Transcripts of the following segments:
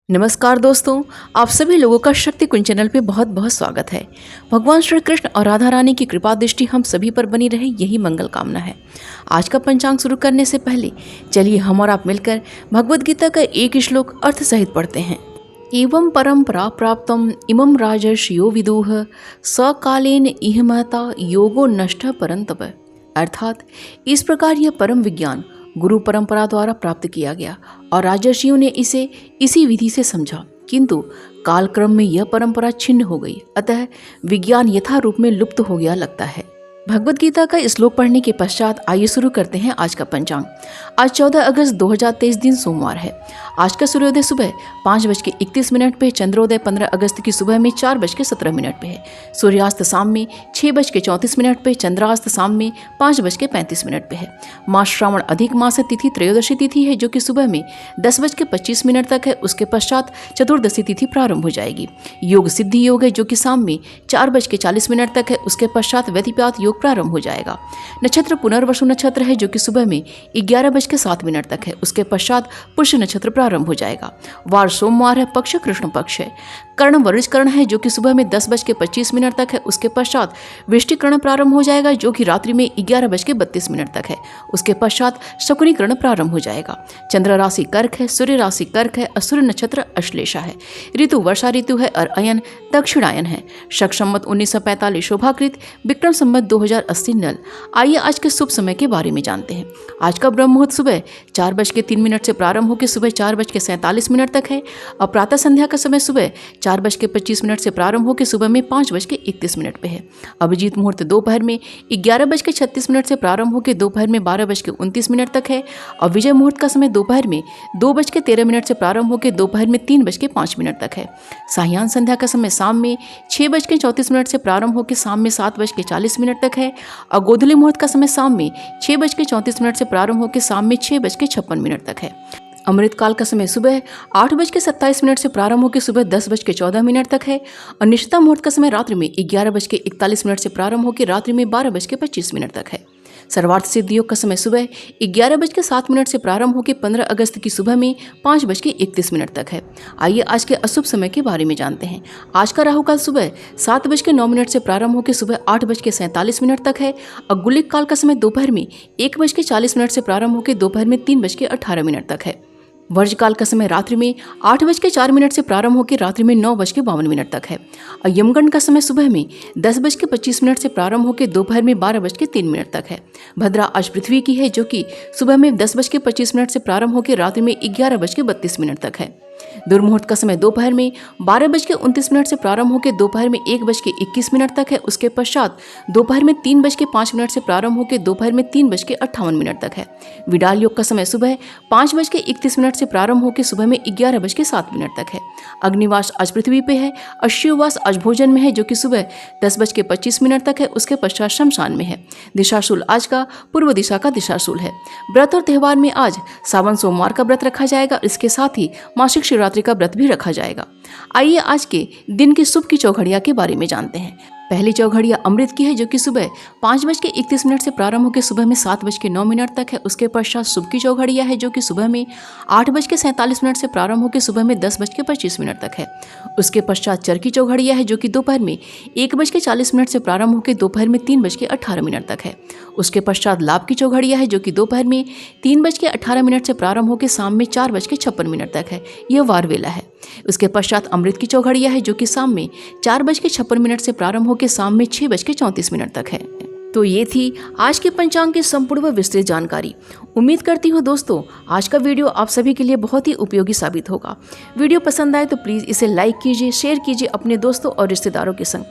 नमस्कार दोस्तों, आप सभी लोगों का शक्ति कुंज चैनल पे बहुत बहुत स्वागत है। भगवान श्री कृष्ण और राधा रानी की कृपा दृष्टि हम सभी पर बनी रहे, यही मंगल कामना है। आज का पंचांग शुरू करने से पहले चलिए हम और आप मिलकर भगवद गीता का एक श्लोक अर्थ सहित पढ़ते हैं। एवं परंपरा प्राप्तम इमं राजर्षियो विदुः सकालेन इह महता योगो नष्ट परंतप। अर्थात इस प्रकार यह परम विज्ञान गुरु परंपरा द्वारा प्राप्त किया गया और राजर्षियों ने इसे इसी विधि से समझा, किंतु कालक्रम में यह परंपरा छिन्न हो गई, अतः विज्ञान यथा रूप में लुप्त हो गया लगता है। भगवद गीता का श्लोक पढ़ने के पश्चात आइए शुरू करते हैं आज का पंचांग। आज 14 अगस्त 2023 दिन सोमवार है। आज का सूर्योदय सुबह 5:31 पे, चंद्रोदय 15 अगस्त की सुबह में 4:17 पे है। सूर्यास्त शाम में 6:34 पे, चंद्रास्त शाम में 5:35 पे है। मास श्रावण अधिक मास तिथि त्रयोदशी तिथि है, जो कि सुबह में 10:25 तक है। उसके पश्चात चतुर्दशी तिथि प्रारंभ हो जाएगी। योग सिद्धि योग है, जो कि शाम में 4:40 तक है। उसके पश्चात व्यतिपात योग प्रारंभ हो जाएगा। नक्षत्र पुनर्वसु नक्षत्र है, जो कि सुबह में 11:07 तक है। उसके पश्चात पुष्य नक्षत्र प्रारंभ हो जाएगा। वार सोमवार है, पक्ष कृष्ण पक्ष है। कर्ण वरुण कर्ण है, जो कि सुबह में 10:25 तक है। उसके पश्चात वृष्टि कर्ण प्रारंभ हो जाएगा, जो कि रात्रि में 11:32 तक है। उसके पश्चात शकुनी कर्ण प्रारंभ हो जाएगा। चंद्र राशि कर्क है, सूर्य राशि कर्क है, असुर नक्षत्र अश्लेषा है। ऋतु वर्षा ऋतु है और अयन दक्षिणायन है। शक संवत 1945 शोभाकृत, विक्रम संवत 2080 नल। आइए आज के शुभ समय के बारे में जानते हैं। आज का ब्रह्म मुहूर्त सुबह 4:03 से प्रारंभ होकर सुबह 4:47 तक है और प्रातः संध्या का समय सुबह 4:25 से प्रारंभ होकर सुबह में 5:31 पे है। अभिजीत मुहूर्त दोपहर में 11:36 से प्रारंभ होकर दोपहर में 12:29 तक है और विजय मुहूर्त का समय दोपहर में 2:13 से प्रारंभ होकर दोपहर में 3:05 तक है। सायं संध्या का समय शाम में 6:34 से प्रारंभ होकर शाम में 7:40 तक है और गोधूली मुहूर्त का समय शाम में 6:34 से प्रारंभ होकर शाम में 6:56 तक है। अमृत काल का समय सुबह 8:27 से प्रारंभ होकर सुबह 10:14 तक है और निष्ठा मुहूर्त का समय रात्रि में 11:41 से प्रारंभ होकर रात्रि में 12:25 तक है। सर्वार्थ सिद्धि योग का समय सुबह 11:07 से प्रारंभ होकर 15 अगस्त की सुबह में 5:31 तक है। आइए आज के अशुभ समय के बारे में जानते हैं। आज का राहु काल सुबह 7:09 से प्रारंभ होकर सुबह 8:47 तक है और गुलिक काल का समय दोपहर में 1:40 से प्रारंभ होकर दोपहर में 3:18 तक है। वर्ज काल का समय रात्रि में 8:04 से प्रारंभ होकर रात्रि में 9:52 तक है और यमगंड का समय सुबह में 10:25 से प्रारंभ होकर दोपहर में 12:03 तक है। भद्रा आज पृथ्वी की है, जो कि सुबह में 10:25 से प्रारंभ होकर रात्रि में 11:32 तक है। दुर्मुहूर्त का समय दोपहर में 12:29 से प्रारंभ होकर दोपहर में 1:21 तक है। उसके पश्चात दोपहर में 3:05 से प्रारंभ होकर दोपहर में 3:58 तक है। विडाल योग का समय सुबह 5:31 से प्रारंभ होकर सुबह में 11:07 तक है। अग्निवास आज पृथ्वी पे है और शिववास आज भोजन में है, जो कि सुबह 10:25 तक है। उसके पश्चात शमशान में है। दिशाशूल आज का पूर्व दिशा का दिशाशूल है। व्रत और त्यौहार में आज सावन सोमवार का व्रत रखा जाएगा। इसके साथ ही मासिक शिवरात्रि का व्रत भी रखा जाएगा। आइए आज के दिन की शुभ की चौघड़िया के बारे में जानते हैं। पहली चौघड़िया अमृत की है, जो कि सुबह 5:31 से प्रारंभ होकर सुबह में 7:09 तक है। उसके पश्चात शुभ की चौघड़िया है, जो कि सुबह में 8:47 से प्रारंभ होकर सुबह में 10:25 तक है। उसके पश्चात चर की चौघड़िया है, जो कि दोपहर में 1:40 से प्रारंभ होकर दोपहर में 3:18 तक है। उसके पश्चात लाभ की चौघड़िया है, जो कि दोपहर में 3:18 से प्रारंभ होकर शाम में 4:56 तक है। यह वार वेला है। उसके पश्चात अमृत की चौघड़िया है, जो कि शाम में 4:56 से प्रारंभ होकर शाम में 6:34 तक है। तो ये थी आज के पंचांग की संपूर्ण व विस्तृत जानकारी। उम्मीद करती हूँ दोस्तों आज का वीडियो आप सभी के लिए बहुत ही उपयोगी साबित होगा। वीडियो पसंद आए तो प्लीज़ इसे लाइक कीजिए, शेयर कीजिए अपने दोस्तों और रिश्तेदारों के संग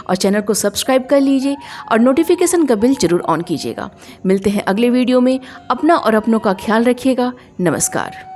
और चैनल को सब्सक्राइब कर लीजिए और नोटिफिकेशन का बिल जरूर ऑन कीजिएगा। मिलते हैं अगले वीडियो में। अपना और अपनों का ख्याल रखिएगा। नमस्कार।